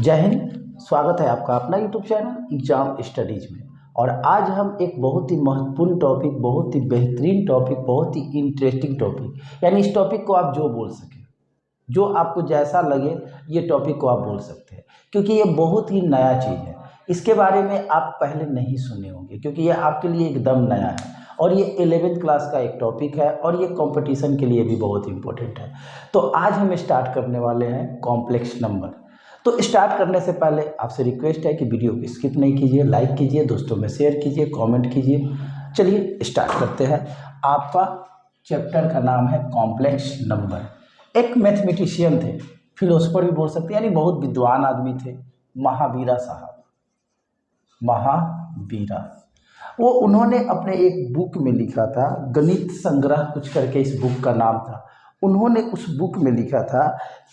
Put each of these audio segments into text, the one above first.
जय हिंद। स्वागत है आपका अपना यूट्यूब चैनल एग्जाम स्टडीज में। और आज हम एक बहुत ही महत्वपूर्ण टॉपिक, बहुत ही बेहतरीन टॉपिक, बहुत ही इंटरेस्टिंग टॉपिक, यानी इस टॉपिक को आप जो बोल सकें, जो आपको जैसा लगे ये टॉपिक को आप बोल सकते हैं, क्योंकि ये बहुत ही नया चीज़ है। इसके बारे में आप पहले नहीं सुने होंगे, क्योंकि ये आपके लिए एकदम नया है और ये 11th क्लास का एक टॉपिक है और ये कंपटीशन के लिए भी बहुत इंपॉर्टेंट है। तो आज हम स्टार्ट करने वाले हैं कॉम्प्लेक्स नंबर। तो स्टार्ट करने से पहले आपसे रिक्वेस्ट है कि वीडियो को स्किप नहीं कीजिए, लाइक कीजिए, दोस्तों में शेयर कीजिए, कमेंट कीजिए। चलिए स्टार्ट करते हैं। आपका चैप्टर का नाम है कॉम्प्लेक्स नंबर। एक मैथमेटिशियन थे, फिलोसफर भी बोल सकते हैं, यानी बहुत विद्वान आदमी थे, महावीरा साहब। महावीरा, वो उन्होंने अपने एक बुक में लिखा था, गणित संग्रह कुछ करके इस बुक का नाम था। उन्होंने उस बुक में लिखा था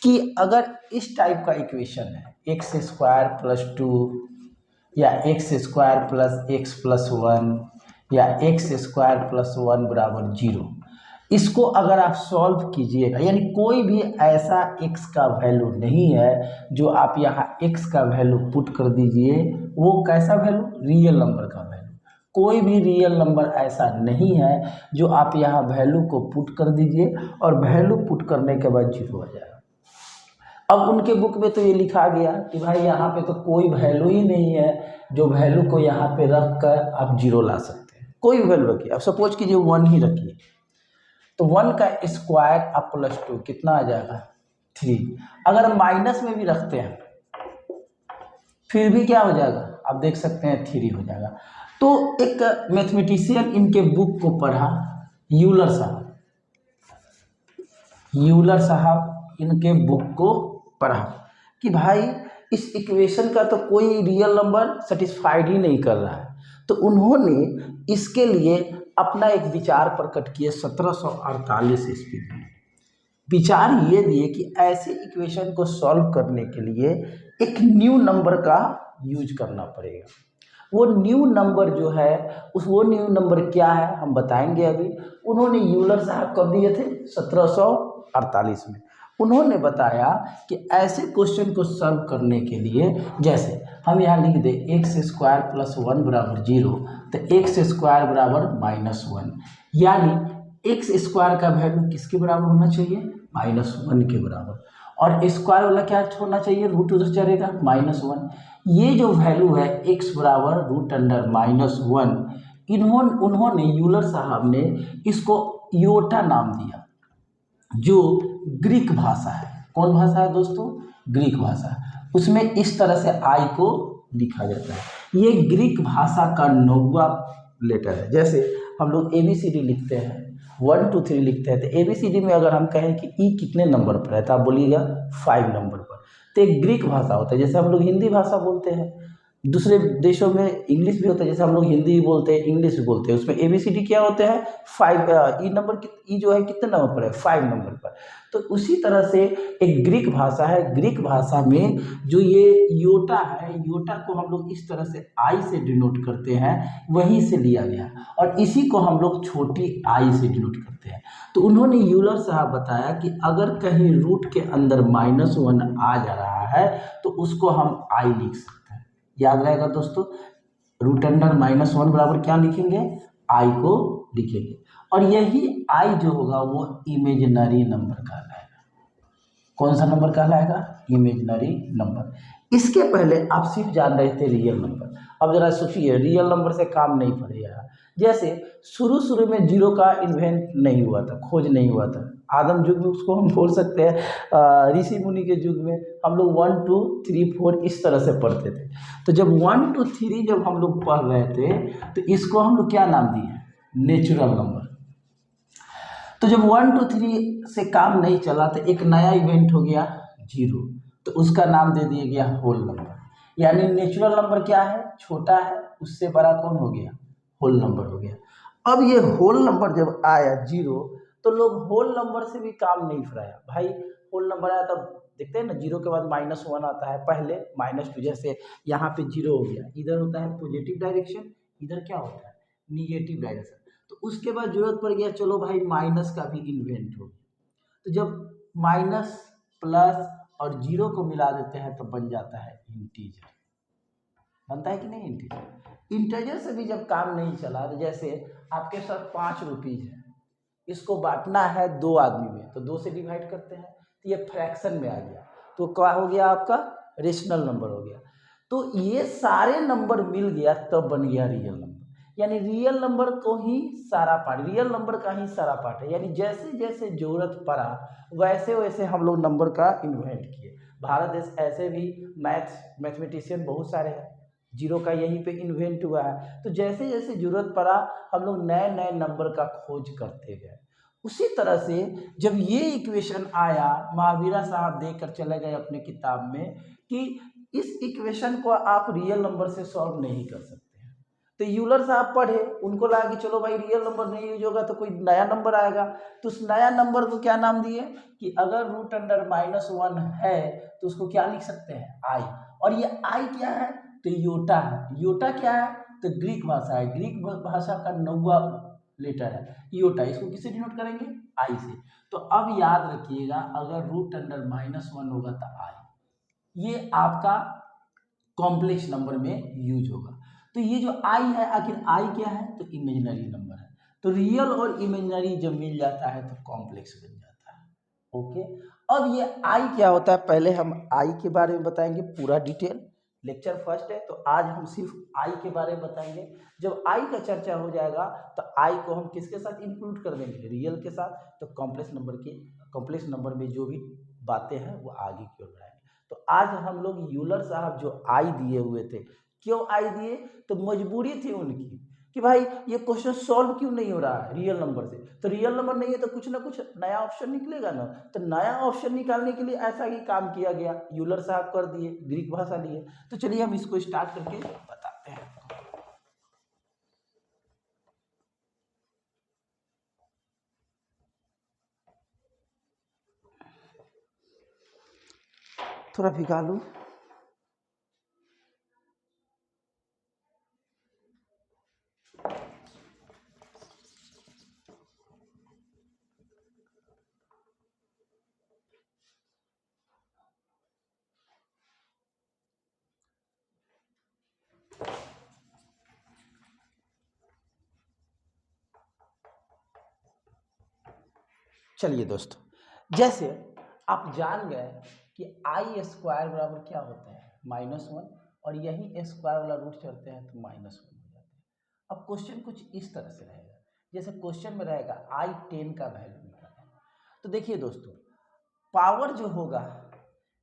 कि अगर इस टाइप का इक्वेशन है, एक्स स्क्वायर प्लस 2 या x square plus x plus 1 या एक्स स्क्वायर प्लस 1 बराबर 0, इसको अगर आप सॉल्व कीजिएगा, यानी कोई भी ऐसा x का वैल्यू नहीं है जो आप यहाँ x का वैल्यू पुट कर दीजिए, वो कैसा वैल्यू, रियल नंबर का वैल्यू। कोई भी रियल नंबर ऐसा नहीं है जो आप यहाँ वैल्यू को पुट कर दीजिए और वैल्यू पुट करने के बाद 0 हो जाएगा। अब उनके बुक में तो ये लिखा गया कि भाई यहाँ पे तो कोई वैल्यू ही नहीं है जो वैल्यू को यहाँ पे रख कर आप 0 ला सकते हैं। कोई भी वैल्यू रखिए, अब सपोज कीजिए 1 ही रखिए, तो 1 का स्क्वायर अब प्लस 2 कितना आ जाएगा, 3। अगर माइनस में भी रखते हैं फिर भी क्या हो जाएगा, आप देख सकते हैं 3 हो जाएगा। तो एक मैथमेटिशियन इनके बुक को पढ़ा, यूलर साहब इनके बुक को पढ़ा कि भाई इस इक्वेशन का तो कोई रियल नंबर सेटिस्फाइड ही नहीं कर रहा है। तो उन्होंने इसके लिए अपना एक विचार प्रकट किए 1748 ईस्वी में। विचार ये दिए कि ऐसे इक्वेशन को सॉल्व करने के लिए एक न्यू नंबर का यूज करना पड़ेगा। वो न्यू नंबर जो है, वो न्यू नंबर क्या है हम बताएंगे अभी। उन्होंने यूलर साहब कब दिए थे, 1748 में। उन्होंने बताया कि ऐसे क्वेश्चन को सॉल्व करने के लिए, जैसे हम यहाँ लिख दें एक्स स्क्वायर प्लस 1 बराबर 0, तो एक्स स्क्वायर बराबर -1, यानी एक्स स्क्वायर का वैल्यू किसके बराबर होना चाहिए, -1 के बराबर। और स्क्वायर वाला क्या छोड़ना चाहिए, रूट उधर चलेगा, -1। ये जो वैल्यू है x बराबर √(-1), उन्होंने यूलर साहब ने इसको योटा नाम दिया, जो ग्रीक भाषा है। कौन भाषा है दोस्तों, ग्रीक भाषा। उसमें इस तरह से आई को लिखा जाता है। ये ग्रीक भाषा का 9वां लेटर है। जैसे हम लोग ABCD लिखते हैं, 1 2 3 लिखते हैं, तो ABCD में अगर हम कहें कि ई कितने नंबर पर है, तो आप बोलिएगा 5 नंबर पर। तो एक ग्रीक भाषा होता है, जैसे हम लोग हिंदी भाषा बोलते हैं, दूसरे देशों में इंग्लिश भी होता है, जैसे हम लोग हिंदी भी बोलते हैं, इंग्लिश भी बोलते हैं, उसमें ABCD क्या होते हैं, 5, ई नंबर, ई जो है कितने नंबर पर है, 5 नंबर पर। तो उसी तरह से एक ग्रीक भाषा है, ग्रीक भाषा में जो ये योटा है, योटा को हम लोग इस तरह से आई से डिनोट करते हैं, वहीं से लिया गया, और इसी को हम लोग छोटी आई से डिनोट करते हैं। तो उन्होंने यूलर साहब बताया कि अगर कहीं रूट के अंदर -1 आ जा रहा है तो उसको हम आई लिख सकते हैं। याद रहेगा दोस्तों, √(-1) बराबर क्या लिखेंगे, आई को लिखेंगे, और यही आई जो होगा वो इमेजिनरी नंबर कहलाएगा। कौन सा नंबर कहलाएगा, इमेजिनरी नंबर। इसके पहले आप सिर्फ जान रहे थे रियल नंबर। अब जरा सोचिए, रियल नंबर से काम नहीं पड़ेगा। जैसे शुरू में 0 का इन्वेंट नहीं हुआ था, खोज नहीं हुआ था, आदम युग में उसको हम बोल सकते हैं, ऋषि मुनि के युग में हम लोग 1 2 3 4 इस तरह से पढ़ते थे। तो जब 1 2 3 जब हम लोग पढ़ रहे थे, तो इसको हम लोग क्या नाम दिए, नेचुरल नंबर। तो जब 1 2 3 से काम नहीं चला, तो एक नया इवेंट हो गया 0, तो उसका नाम दे दिया गया होल नंबर। यानी नेचुरल नंबर क्या है, छोटा है, उससे बड़ा कौन हो गया, होल नंबर हो गया। अब ये होल नंबर जब आया 0, तो लोग होल नंबर से भी काम नहीं फराया। भाई होल नंबर आया तब देखते हैं ना, 0 के बाद -1 आता है, पहले -2, जैसे यहाँ पे 0 हो गया, इधर होता है पॉजिटिव डायरेक्शन, इधर क्या होता है, निगेटिव डायरेक्शन। तो उसके बाद जरूरत पड़ गया, चलो भाई माइनस का भी इन्वेंट हो गया। तो जब माइनस, प्लस और जीरो को मिला देते हैं तो बन जाता है इंटीजर। बनता है कि नहीं इंटीजर? इंटीजर से भी जब काम नहीं चला, तो जैसे आपके साथ 5 रुपीज है, इसको बांटना है 2 आदमी में, तो 2 से डिवाइड करते हैं, तो ये फ्रैक्शन में आ गया, तो क्या हो गया आपका? रेशनल नंबर हो गया। तो ये सारे नंबर मिल गया तब बन गया रियल नंबर। यानी रियल नंबर को ही सारा पार्ट, रियल नंबर का ही सारा पार्ट है। यानी जैसे जैसे जरूरत पड़ा वैसे वैसे हम लोग नंबर का इन्वेंट किए। भारत देश ऐसे भी मैथमेटिशियन बहुत सारे हैं, जीरो का यहीं पे इन्वेंट हुआ है। तो जैसे जैसे जरूरत पड़ा हम लोग नए नए नंबर का खोज करते गए। उसी तरह से जब ये इक्वेशन आया, महावीरा साहब देकर चले गए अपने किताब में कि इस इक्वेशन को आप रियल नंबर से सॉल्व नहीं कर सकते हैं। तो यूलर साहब पढ़े, उनको लगा कि चलो भाई रियल नंबर नहीं यूज होगा तो कोई नया नंबर आएगा। तो उस नया नंबर को क्या नाम दिए कि अगर रूट अंडर -1 है तो उसको क्या लिख सकते हैं? आई। और ये आई क्या है? तो योटा है। योटा क्या है? तो ग्रीक भाषा है, ग्रीक भाषा का 9वां लेटर है योटा। इसको किससे डिनोट करेंगे? आई से। तो अब याद रखिएगा, अगर रूट अंडर -1 होगा तो आई, ये आपका कॉम्प्लेक्स नंबर में यूज होगा। तो ये जो आई है, आखिर आई क्या है? तो इमेजिनरी नंबर है। तो रियल और इमेजिनरी जब मिल जाता है तो कॉम्प्लेक्स बन जाता है। ओके, अब ये आई क्या होता है, पहले हम आई के बारे में बताएंगे पूरा डिटेल। लेक्चर फर्स्ट है तो आज हम सिर्फ आई के बारे में बताएंगे। जब आई का चर्चा हो जाएगा तो आई को हम किसके साथ इंक्लूड कर देंगे? रियल के साथ। तो कॉम्प्लेक्स नंबर में जो भी बातें हैं वो आगे की ओर बढ़ाएंगे। तो आज हम लोग यूलर साहब जो आई दिए हुए थे, क्यों आई दिए? तो मजबूरी थी उनकी कि भाई ये क्वेश्चन सॉल्व क्यों नहीं हो रहा है रियल नंबर से। तो रियल नंबर नहीं है तो कुछ ना कुछ नया ऑप्शन निकलेगा ना। तो नया ऑप्शन निकालने के लिए ऐसा ही काम किया गया, यूलर साहब कर दिए, ग्रीक भाषा लिए। तो चलिए हम इसको स्टार्ट करके बताते हैं। थोड़ा भिगा लूं। चलिए दोस्तों, जैसे आप जान गए कि आई स्क्वायर बराबर क्या होता है? -1। और यही स्क्वायर वाला रूट चढ़ते हैं तो -1 हो जाता है। अब क्वेश्चन कुछ इस तरह से रहेगा, जैसे क्वेश्चन में रहेगा I10 का वैल्यू निकालना। तो देखिए दोस्तों, पावर जो होगा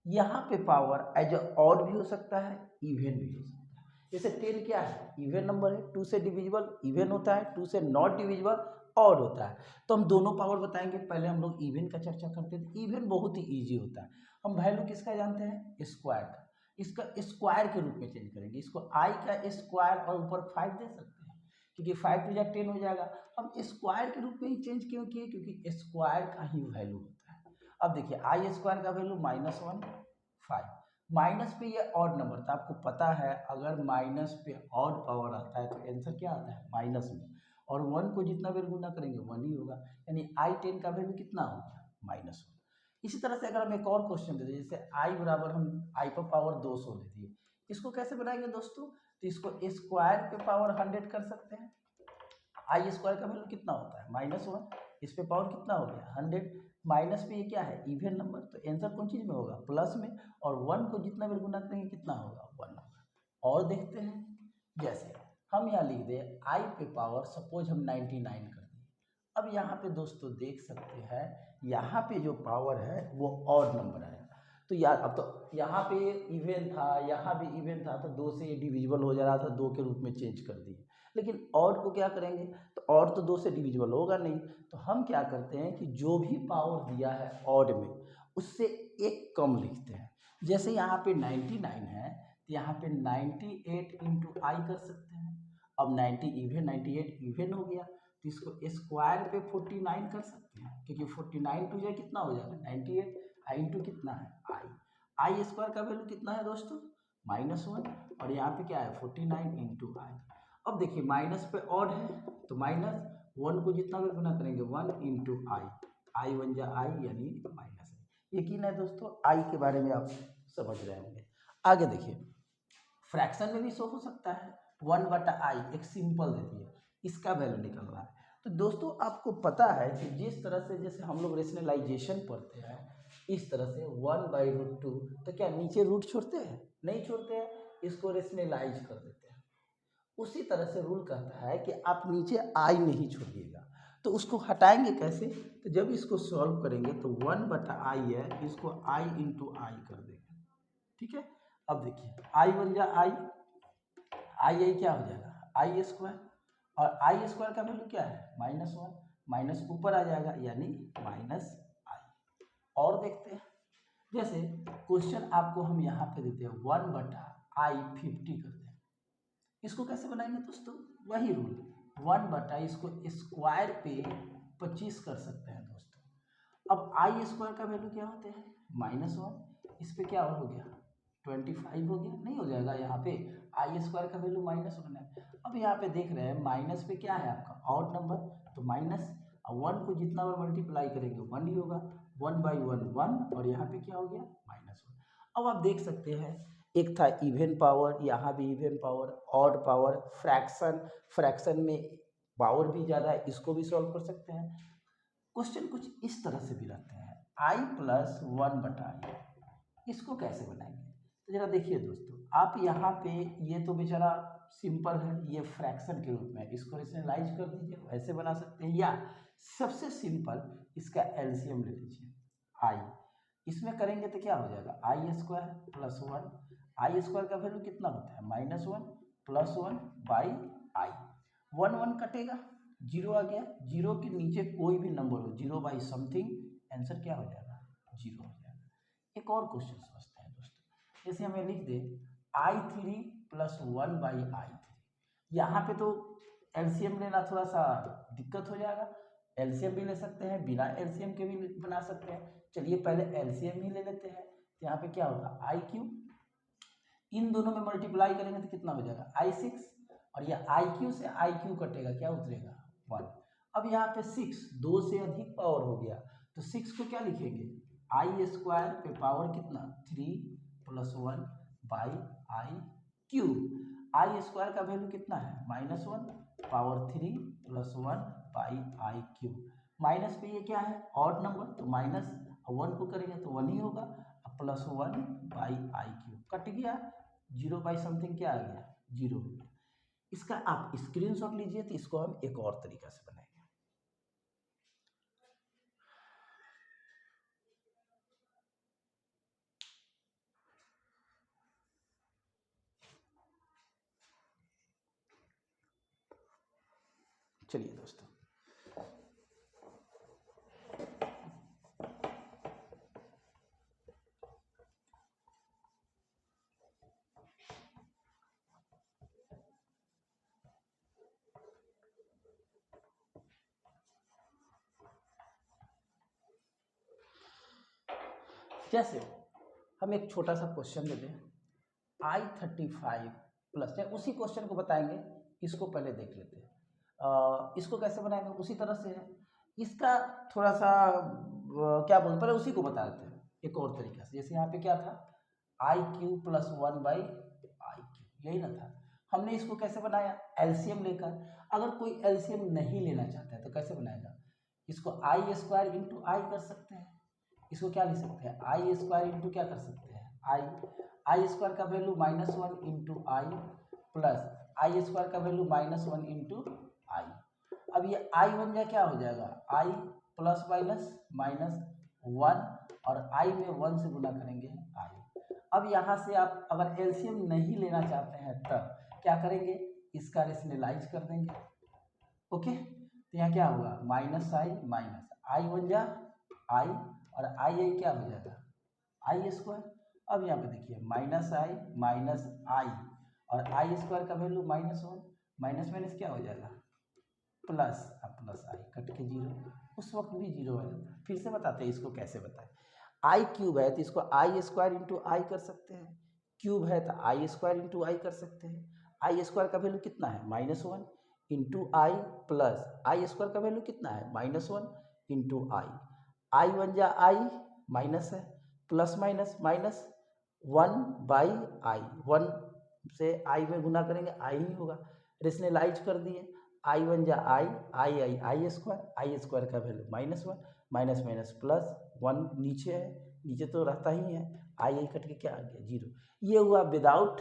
यहाँ पे पावर एज ऑड भी हो सकता है, इवन भी हो सकता है। जैसे 10 क्या है? इवन नंबर है, 2 से डिविजिबल इवन होता है, 2 से नॉट डिविजिबल ऑड होता है। तो हम दोनों पावर बताएंगे। पहले हम लोग इवन का चर्चा करते थे। इवन बहुत ही ईजी होता है। हम वैल्यू किसका जानते हैं? स्क्वायर का। इसका स्क्वायर के रूप में चेंज करेंगे। इसको आई का स्क्वायर और ऊपर 5 दे सकते हैं, क्योंकि 5 टू 10 हो जाएगा। हम स्क्वायर के रूप में ही चेंज क्यों किए? क्योंकि स्क्वायर का ही वैल्यू होता है। अब देखिए आई स्क्वायर का वैल्यू -1 5, माइनस पे ये ऑड नंबर था। आपको पता है अगर माइनस पे ऑड पावर आता है तो आंसर क्या आता है? माइनस में। और 1 को जितना बेर गुना करेंगे 1 ही होगा। यानी I10 का वैल्यू कितना हो गया? -1। इसी तरह से अगर हम एक और क्वेश्चन दे दें, जैसे आई बराबर हम आई पर पावर 200 दे दिए, इसको कैसे बनाएंगे दोस्तों? तो इसको स्क्वायर पे पावर 100 कर सकते हैं। आई स्क्वायर का वैल्यू कितना होता है? -1। इस पे पावर कितना हो गया? 100। माइनस पे ये क्या है? Even number. तो आंसर कौन चीज में होगा? प्लस में। और 1 को जितना भी गुना करेंगे कितना होगा? 1 होगा। और देखते हैं, जैसे हम यहाँ लिख दें आई पे पावर, सपोज हम 99 कर दें। अब यहाँ पे दोस्तों देख सकते हैं, यहाँ पे जो पावर है वो ऑड नंबर है। तो यार अब तो यहाँ पे इवन था, यहाँ भी इवन था, तो 2 से ये डिविजिबल हो जा रहा था, 2 के रूप में चेंज कर दिए। लेकिन ऑड को क्या करेंगे? तो ऑड तो 2 से डिविजिबल होगा नहीं। तो हम क्या करते हैं कि जो भी पावर दिया है ऑड में, उससे एक कम लिखते हैं। जैसे यहाँ पे 99 है तो यहाँ पे 98 इंटू आई कर सकते हैं। अब 90 इवन 98 इवन हो गया, तो इसको स्क्वायर पे 49 कर सकते हैं, क्योंकि 49 टू जाए कितना हो जाएगा? 98। आई इंटू कितना है? आई। आई स्क्वायर का वैल्यू कितना है दोस्तों? -1। और यहाँ पे क्या है? 49 इंटू आई। अब देखिए माइनस पे ऑड है तो -1 को जितना भी गुना करेंगे 1 इंटू आई, आई 1 जा आई यानी -1। यकीन है दोस्तों आई के बारे में आप समझ रहे होंगे। आगे देखिए, फ्रैक्शन में भी शो हो सकता है, 1/i एक सिंपल देती है, इसका वैल्यू निकल रहा है। तो दोस्तों आपको पता है कि जिस तरह से जैसे हम लोग रेशनलाइजेशन पढ़ते हैं इस तरह से 1/√2, तो क्या नीचे रूट छोड़ते हैं? नहीं छोड़ते हैं, इसको रेशनलाइज कर देते हैं। उसी तरह से रूल कहता है कि आप नीचे आई नहीं छोड़िएगा, तो उसको हटाएंगे कैसे? तो जब इसको सॉल्व करेंगे तो 1/i है, इसको i इंटू आई कर देंगे, ठीक है। अब देखिए आई बन जा आई, आई क्या हो जाएगा आई स्क्वायर, और आई स्क्वायर का वैल्यू क्या है -1, माइनस ऊपर आ जाएगा यानी -i। और देखते हैं, जैसे क्वेश्चन आपको हम यहाँ पे देते हैं 1/i50 करते हैं, इसको कैसे बनाएंगे दोस्तों? वही रूल 1/, इसको स्क्वायर पे 25 कर सकते हैं दोस्तों। अब आई स्क्वायर का वैल्यू क्या होते हैं -1, इस पे क्या हो गया 25 हो गया, नहीं हो जाएगा यहाँ पे आई स्क्वायर का वैल्यू -1 है। अब यहाँ पे देख रहे हैं माइनस पे क्या है आपका ऑड नंबर, तो माइनस 1 को जितना बार मल्टीप्लाई करेंगे 1 ही होगा, 1/1 1, और यहाँ पे क्या हो गया -1। अब आप देख सकते हैं एक था इवन पावर, यहाँ भी even power, odd power, fraction में पावर भी ज़्यादा है, इसको भी सॉल्व कर सकते हैं। क्वेश्चन कुछ इस तरह से भी रहते हैं i + 1/i, इसको कैसे बनाएंगे? तो जरा देखिए दोस्तों, आप यहाँ पे ये तो बेचारा सिंपल है, ये फ्रैक्शन के रूप में, इसको रेशनलाइज कर दीजिए, वैसे बना सकते हैं, या सबसे सिंपल इसका एलसीएम ले लीजिए i, इसमें करेंगे तो क्या हो जाएगा i² + 1, आई स्क्वायर का वैल्यू कितना होता है -1 + 1/i, 1 1 कटेगा, 0 आ गया, 0 के नीचे कोई भी नंबर हो, 0/समथिंग, आंसर क्या हो जाएगा 0 हो जाएगा। एक और क्वेश्चन समझते हैं दोस्तों, जैसे हमें लिख दे i3 + 1/i3, यहाँ पे तो एलसीएम लेना थोड़ा सा दिक्कत हो जाएगा, एलसीएम भी ले सकते हैं, बिना एलसीएम के भी बना सकते हैं। चलिए पहले एलसीएम ही ले लेते हैं, तो यहाँ पे क्या होगा i3, इन दोनों में मल्टीप्लाई करेंगे तो कितना हो जाएगा i6, और यह iq से iq कटेगा, क्या उतरेगा 1। अब यहाँ पे 6 2 से अधिक पावर हो गया, तो 6 को क्या लिखेंगे i² पे पावर कितना 3 + 1/i³, i² का वैल्यू कितना है -1, पावर 3 + 1/i³, माइनस पे ये क्या है ऑड नंबर, तो माइनस 1 को करेंगे तो 1 ही होगा, + 1/i³ कट गया, 0/समथिंग क्या आ गया 0 हो गया। इसका आप स्क्रीनशॉट लीजिए, तो इसको हम एक और तरीका से बनाएंगे। चलिए दोस्तों, जैसे हम एक छोटा सा क्वेश्चन ले लें, i35 प्लस, या उसी क्वेश्चन को बताएंगे, इसको पहले देख लेते हैं। इसको कैसे बनाएंगे उसी तरह से है, इसका थोड़ा सा क्या बोलते, पहले उसी को बता देते हैं एक और तरीका से। जैसे यहाँ पे क्या था i³ + 1/i³, यही ना था, हमने इसको कैसे बनाया एलसीएम लेकर। अगर कोई एलसीएम नहीं लेना चाहता है तो कैसे बनाएगा, इसको i² × i कर सकते हैं, इसको क्या लिख सकते हैं i² क्या कर सकते हैं i² का वैल्यू -1 × i प्लस i² का वैल्यू -1 × i। अब ये i बन जाए क्या हो जाएगा i प्लस माइनस 1, और i में 1 से गुना करेंगे i। अब यहाँ से आप अगर एलसीएम नहीं लेना चाहते हैं तब क्या करेंगे, इसका रेशनलाइज कर देंगे, ओके। तो यहाँ क्या होगा -i बन जा i, और i क्या हो जाएगा i²। अब यहाँ पे देखिए -i और i² का वैल्यू -1, माइनस क्या हो जाएगा प्लस, अब +i कट के 0, उस वक्त भी 0 आ जाता है। फिर से बताते हैं इसको कैसे बताएं, i³ है तो इसको i² × i कर सकते हैं, क्यूब है तो i² × i कर सकते हैं, i² का वैल्यू कितना है -1 × i प्लस i² का वैल्यू कितना है -1 × i, i बन जा i, माइनस है, प्लस माइनस माइनस 1/i, 1 से i में गुना करेंगे i ही होगा, रेशनलाइज कर दिए, आई 1 जा आई स्क्वायर का वैल्यू -1, माइनस माइनस प्लस 1 नीचे है, नीचे तो रहता ही है, आई कट के क्या आ गया 0। ये हुआ विदाउट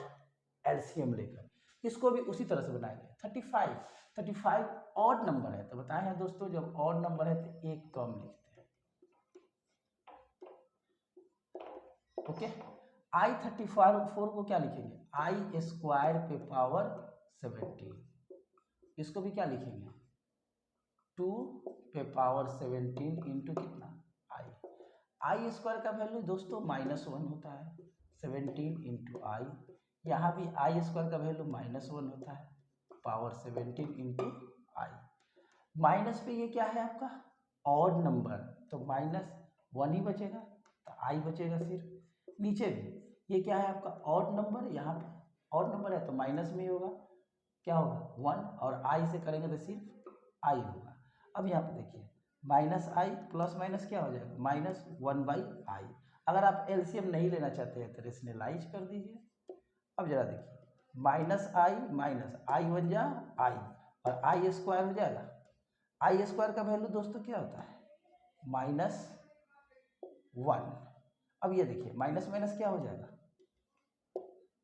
एलसीएम लेकर। इसको भी उसी तरह से बनाएंगे। 35 ऑड नंबर है, तो बताए हैं दोस्तों जब ऑड नंबर है तो एक कम लिखते हैं। ओके, i34 को क्या लिखेंगे, आई स्क्वायर पे पावर 17, इसको भी क्या लिखेंगे 2 पे पावर 17 इंटू कितना आई स्क्वायर का वैल्यू दोस्तों -1 होता है, 17 इंटू आई, यहाँ भी आई स्क्वायर का वैल्यू -1 होता है, पावर 17 इंटू आई। माइनस पे ये क्या है आपका ऑड नंबर, तो -1 ही बचेगा, तो आई बचेगा सिर्फ। नीचे भी ये क्या है आपका ऑड नंबर, यहाँ पे ऑड नंबर है तो माइनस में ही होगा, क्या होगा 1, और आई से करेंगे तो सिर्फ आई होगा। अब यहाँ पे देखिए -i प्लस माइनस क्या हो जाएगा -1/i। अगर आप एलसीएम नहीं लेना चाहते हैं तो रेशनलाइज कर दीजिए। अब जरा देखिए -i माइनस आई 1 जा आई, और आई स्क्वायर हो जाएगा, आई स्क्वायर का वैल्यू दोस्तों क्या होता है -1। अब ये देखिए माइनस माइनस क्या हो जाएगा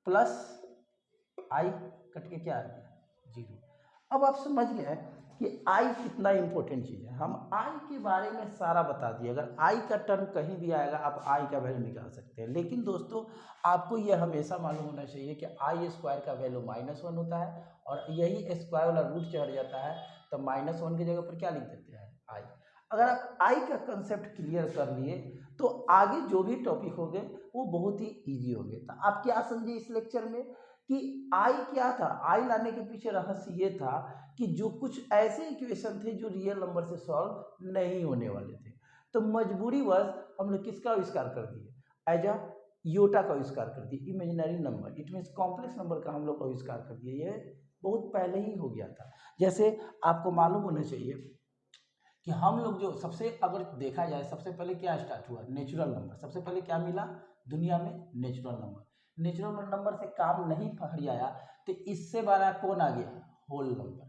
प्लस आई, कट के क्या आ गया 0। अब आप समझ गए कि आई कितना इंपॉर्टेंट चीज़ है। हम आई के बारे में सारा बता दिए, अगर आई का टर्म कहीं भी आएगा आप आई का वैल्यू निकाल सकते हैं। लेकिन दोस्तों आपको यह हमेशा मालूम होना चाहिए कि आई स्क्वायर का वैल्यू -1 होता है, और यही स्क्वायर वाला रूट चढ़ जाता है तो -1 की जगह पर क्या लिख देते हैं आई। अगर आप आई का कंसेप्ट क्लियर कर लिए तो आगे जो भी टॉपिक होंगे वो बहुत ही ईजी होंगे। तो आप क्या समझे इस लेक्चर में कि आई क्या था, आई लाने के पीछे रहस्य ये था कि जो कुछ ऐसे इक्वेशन थे जो रियल नंबर से सॉल्व नहीं होने वाले थे, तो मजबूरीवश हम लोग किसका आविष्कार कर दिए एज अ योटा का आविष्कार कर दिए, imaginary number, it means complex number का हम लोग आविष्कार कर दिए। ये बहुत पहले ही हो गया था। जैसे आपको मालूम होना चाहिए कि हम लोग जो सबसे अगर देखा जाए सबसे पहले क्या स्टार्ट हुआ, नेचुरल नंबर। सबसे पहले क्या मिला दुनिया में, नेचुरल नंबर। नेचुरल नंबर से काम नहीं फरियाया तो इससे बड़ा कौन आ गया, होल नंबर,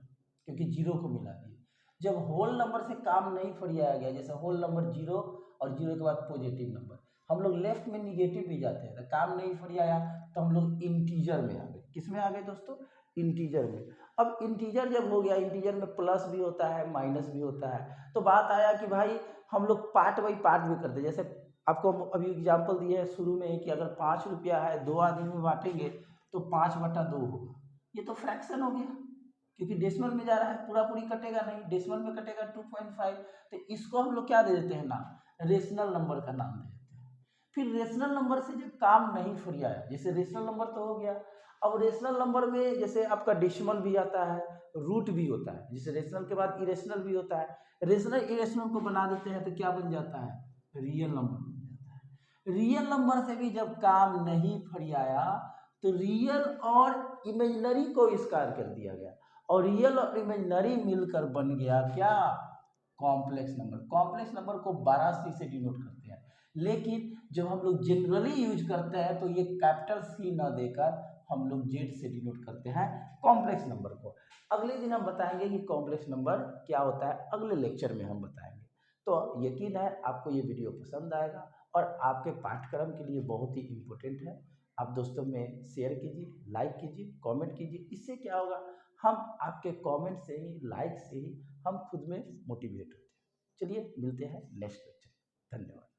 क्योंकि जीरो को मिला दिए। जब होल नंबर से काम नहीं फरियाया गया, जैसे होल नंबर 0 और 0 के बाद पॉजिटिव नंबर, हम लोग लेफ्ट में निगेटिव भी जाते हैं तो काम नहीं फरियाया, तो हम लोग इंटीजर में आ गए। किस में आ गए दोस्तों, इंटीजर में। अब इंटीजर जब हो गया, इंटीजर में प्लस भी होता है माइनस भी होता है, तो बात आया कि भाई हम लोग पार्ट बाई पार्ट भी करते हैं। जैसे आपको अभी एग्जांपल दिए है शुरू में कि अगर 5 रुपया है 2 आदमी में बांटेंगे तो 5/2 होगा। ये तो फ्रैक्शन हो गया क्योंकि डेसिमल में जा रहा है, पूरा पूरी कटेगा नहीं, डेसिमल में कटेगा 2.5। तो इसको हम लोग क्या दे देते हैं नाम, रेशनल नंबर का नाम दे देते हैं। फिर रेशनल नंबर से जब काम नहीं फरियाया, जैसे रेशनल नंबर तो हो गया, अब रेशनल नंबर में जैसे आपका डेसिमल भी आता है, रूट भी होता है, जैसे रेशनल के बाद इरेशनल भी होता है। रेशनल इरेशनल को बना देते हैं तो क्या बन जाता है, रियल नंबर बन जाता है। रियल नंबर से भी जब काम नहीं फरियाया तो रियल और इमेजिनरी को आविष्कार कर दिया गया, और रियल और इमेजिनरी मिलकर बन गया क्या, कॉम्प्लेक्स नंबर। कॉम्प्लेक्स नंबर को 12 से डिनोट करते हैं, लेकिन जब हम लोग जनरली यूज करते हैं तो ये कैपिटल सी न देकर हम लोग जेड से डिनोट करते हैं कॉम्प्लेक्स नंबर को। अगले दिन हम बताएंगे कि कॉम्प्लेक्स नंबर क्या होता है, अगले लेक्चर में हम बताएंगे। तो यकीन है आपको ये वीडियो पसंद आएगा और आपके पाठ्यक्रम के लिए बहुत ही इम्पोर्टेंट है। आप दोस्तों में शेयर कीजिए, लाइक कीजिए, कमेंट कीजिए। इससे क्या होगा, हम आपके कमेंट से ही, लाइक से ही हम खुद में मोटिवेट होते हैं। चलिए मिलते हैं नेक्स्ट लेक्चर। धन्यवाद।